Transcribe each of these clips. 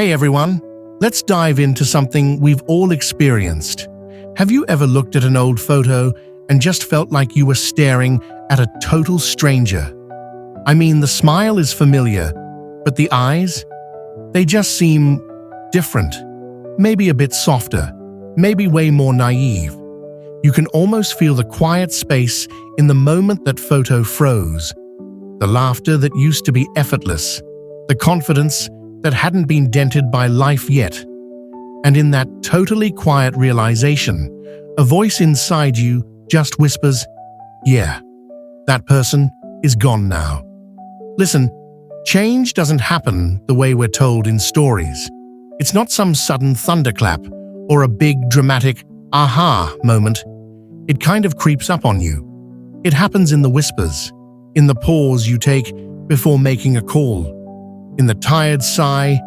Hey everyone, let's dive into something we've all experienced. Have you ever looked at an old photo and just felt like you were staring at a total stranger? I mean, the smile is familiar, but the eyes? They just seem different. Maybe a bit softer, maybe way more naive. You can almost feel the quiet space in the moment that photo froze. The laughter that used to be effortless, the confidence that hadn't been dented by life yet. And in that totally quiet realization, a voice inside you just whispers, "Yeah, that person is gone now." Listen, change doesn't happen the way we're told in stories. It's not some sudden thunderclap or a big dramatic aha moment. It kind of creeps up on you. It happens in the whispers, in the pause you take before making a call, in the tired sigh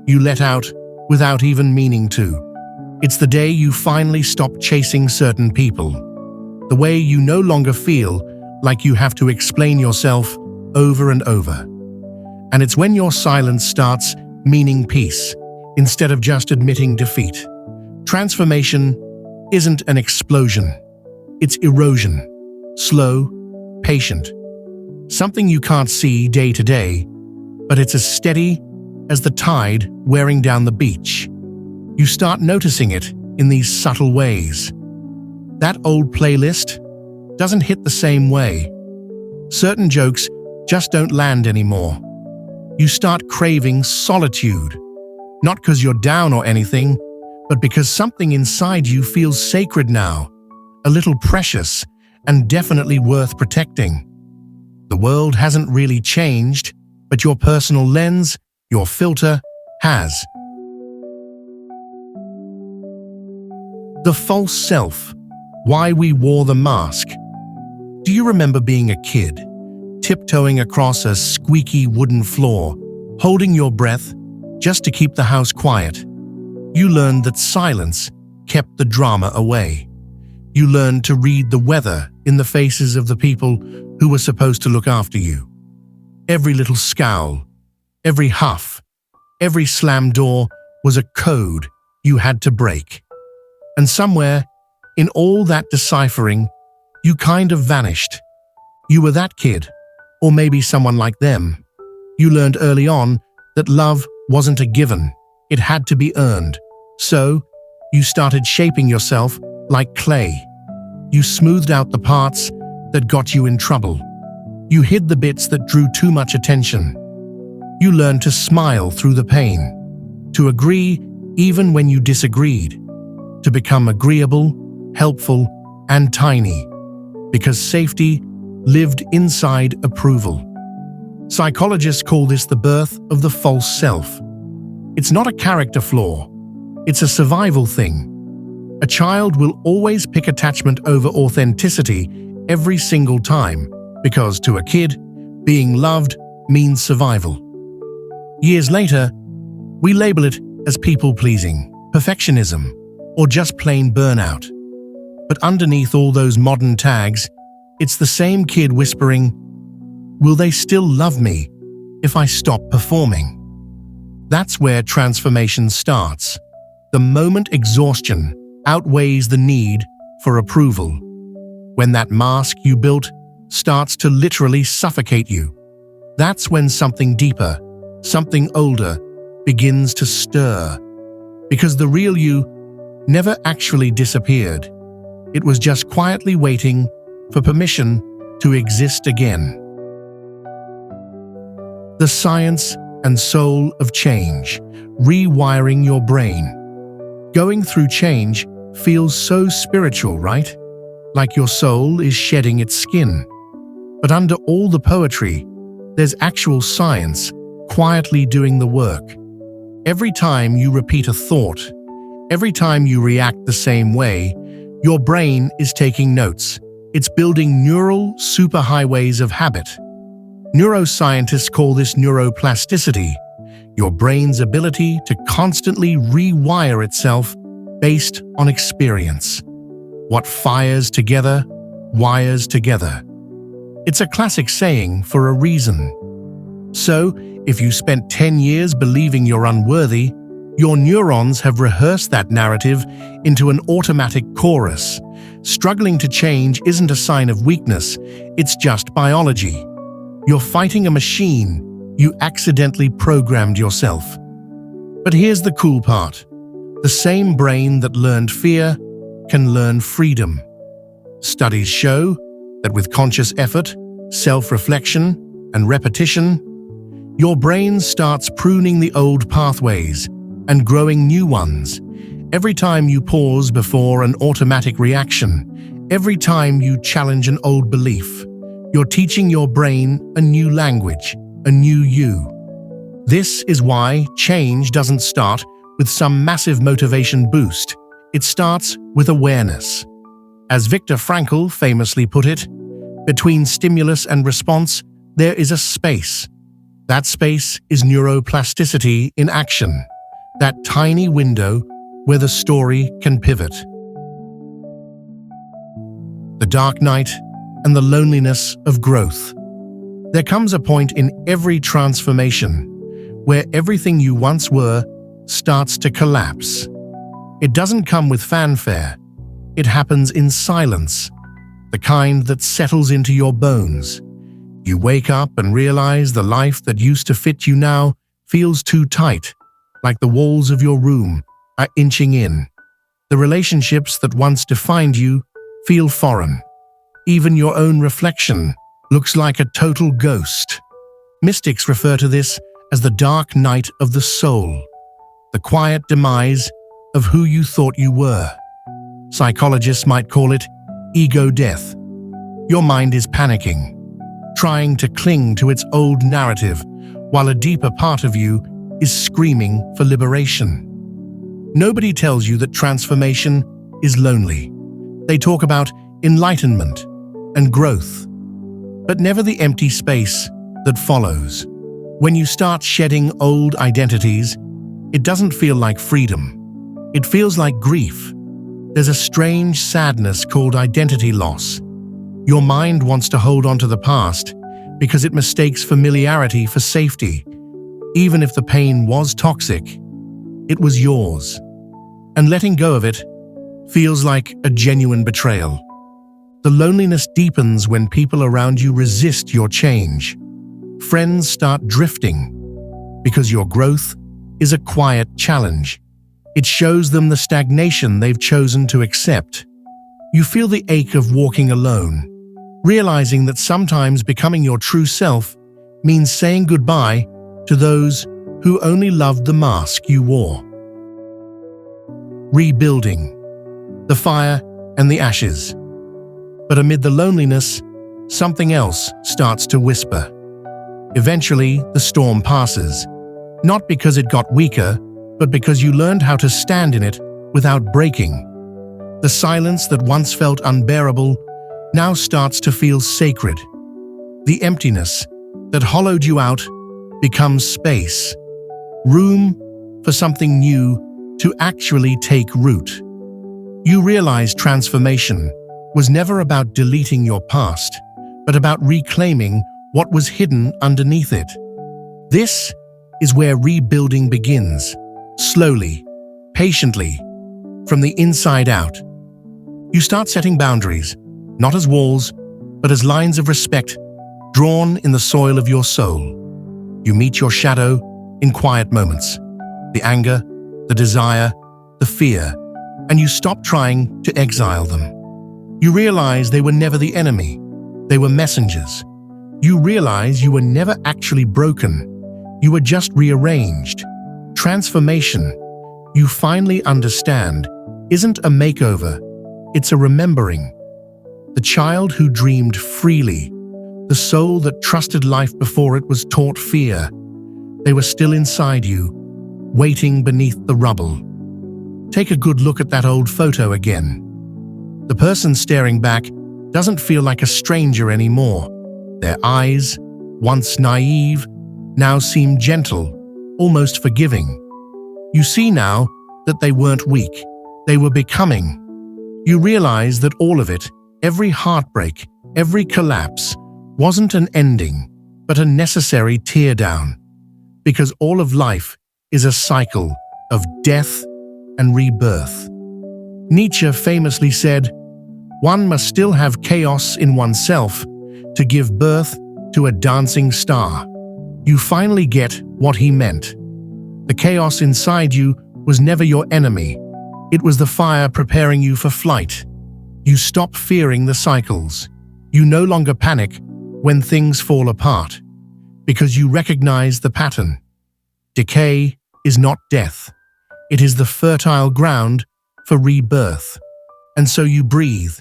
you let out without even meaning to. It's the day you finally stop chasing certain people, the way you no longer feel like you have to explain yourself over and over. And it's when your silence starts meaning peace instead of just admitting defeat. Transformation isn't an explosion. It's erosion, slow, patient. Something you can't see day to day, but it's as steady as the tide wearing down the beach. You start noticing it in these subtle ways. That old playlist doesn't hit the same way. Certain jokes just don't land anymore. You start craving solitude, not because you're down or anything, but because something inside you feels sacred now, a little precious, and definitely worth protecting. The world hasn't really changed, but your personal lens, your filter, has. The false self. Why we wore the mask. Do you remember being a kid, tiptoeing across a squeaky wooden floor, holding your breath just to keep the house quiet? You learned that silence kept the drama away. You learned to read the weather in the faces of the people who were supposed to look after you. Every little scowl, every huff, every slammed door was a code you had to break. And somewhere, in all that deciphering, you kind of vanished. You were that kid, or maybe someone like them. You learned early on that love wasn't a given, it had to be earned. So, you started shaping yourself like clay. You smoothed out the parts that got you in trouble. You hid the bits that drew too much attention. You learned to smile through the pain, to agree even when you disagreed, to become agreeable, helpful, and tiny, because safety lived inside approval. Psychologists call this the birth of the false self. It's not a character flaw, it's a survival thing. A child will always pick attachment over authenticity every single time, because to a kid, being loved means survival. Years later, we label it as people-pleasing, perfectionism, or just plain burnout. But underneath all those modern tags, it's the same kid whispering, "Will they still love me if I stop performing?" That's where transformation starts. The moment exhaustion outweighs the need for approval. When that mask you built starts to literally suffocate you. That's when something deeper, something older, begins to stir. Because the real you never actually disappeared. It was just quietly waiting for permission to exist again. The science and soul of change, rewiring your brain. Going through change feels so spiritual, right? Like your soul is shedding its skin. But under all the poetry, there's actual science quietly doing the work. Every time you repeat a thought, every time you react the same way, your brain is taking notes. It's building neural superhighways of habit. Neuroscientists call this neuroplasticity, your brain's ability to constantly rewire itself based on experience. What fires together, wires together. It's a classic saying for a reason. So, if you spent 10 years believing you're unworthy, Your neurons have rehearsed that narrative into an automatic chorus. Struggling to change isn't a sign of weakness, it's just biology. You're fighting a machine. You accidentally programmed yourself. But here's the cool part. The same brain that learned fear can learn freedom. Studies show that with conscious effort, self-reflection, and repetition, your brain starts pruning the old pathways and growing new ones. Every time you pause before an automatic reaction, every time you challenge an old belief, you're teaching your brain a new language, a new you. This is why change doesn't start with some massive motivation boost. It starts with awareness. As Viktor Frankl famously put it, between stimulus and response, there is a space. That space is neuroplasticity in action, that tiny window where the story can pivot. The dark night and the loneliness of growth. There comes a point in every transformation where everything you once were starts to collapse. It doesn't come with fanfare. It happens in silence, the kind that settles into your bones. You wake up and realize the life that used to fit you now feels too tight, like the walls of your room are inching in. The relationships that once defined you feel foreign. Even your own reflection looks like a total ghost. Mystics refer to this as the dark night of the soul, the quiet demise of who you thought you were. Psychologists might call it ego death. Your mind is panicking, trying to cling to its old narrative, while a deeper part of you is screaming for liberation. Nobody tells you that transformation is lonely. They talk about enlightenment and growth, but never the empty space that follows. When you start shedding old identities, it doesn't feel like freedom. It feels like grief. There's a strange sadness called identity loss. Your mind wants to hold on to the past because it mistakes familiarity for safety. Even if the pain was toxic, it was yours. And letting go of it feels like a genuine betrayal. The loneliness deepens when people around you resist your change. Friends start drifting because your growth is a quiet challenge. It shows them the stagnation they've chosen to accept. You feel the ache of walking alone, realizing that sometimes becoming your true self means saying goodbye to those who only loved the mask you wore. Rebuilding, the fire and the ashes. But amid the loneliness, something else starts to whisper. Eventually, the storm passes, not because it got weaker, but because you learned how to stand in it without breaking. The silence that once felt unbearable now starts to feel sacred. The emptiness that hollowed you out becomes space, room for something new to actually take root. You realize transformation was never about deleting your past, but about reclaiming what was hidden underneath it. This is where rebuilding begins, slowly, patiently, from the inside out. You start setting boundaries, not as walls, but as lines of respect drawn in the soil of your soul. You meet your shadow in quiet moments, the anger, the desire, the fear, and you stop trying to exile them. You realize they were never the enemy, they were messengers. You realize you were never actually broken, you were just rearranged. Transformation, you finally understand, isn't a makeover, it's a remembering. The child who dreamed freely, the soul that trusted life before it was taught fear, they were still inside you, waiting beneath the rubble. Take a good look at that old photo again. The person staring back doesn't feel like a stranger anymore. Their eyes, once naive, now seem gentle, almost forgiving. You see now that they weren't weak, they were becoming. You realize that all of it, every heartbreak, every collapse, wasn't an ending, but a necessary teardown. Because all of life is a cycle, of death and rebirth. Nietzsche famously said, "One must still have chaos in oneself to give birth to a dancing star." You finally get what he meant. The chaos inside you was never your enemy. It was the fire preparing you for flight. You stop fearing the cycles. You no longer panic when things fall apart, because you recognize the pattern. Decay is not death. It is the fertile ground for rebirth. And so you breathe.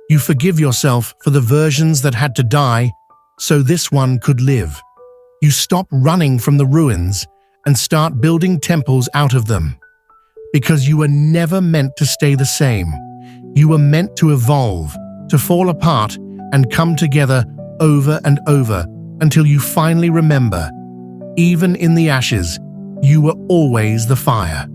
You forgive yourself for the versions that had to die so this one could live. You stop running from the ruins and start building temples out of them. Because you were never meant to stay the same. You were meant to evolve, to fall apart and come together over and over until you finally remember, even in the ashes, you were always the fire.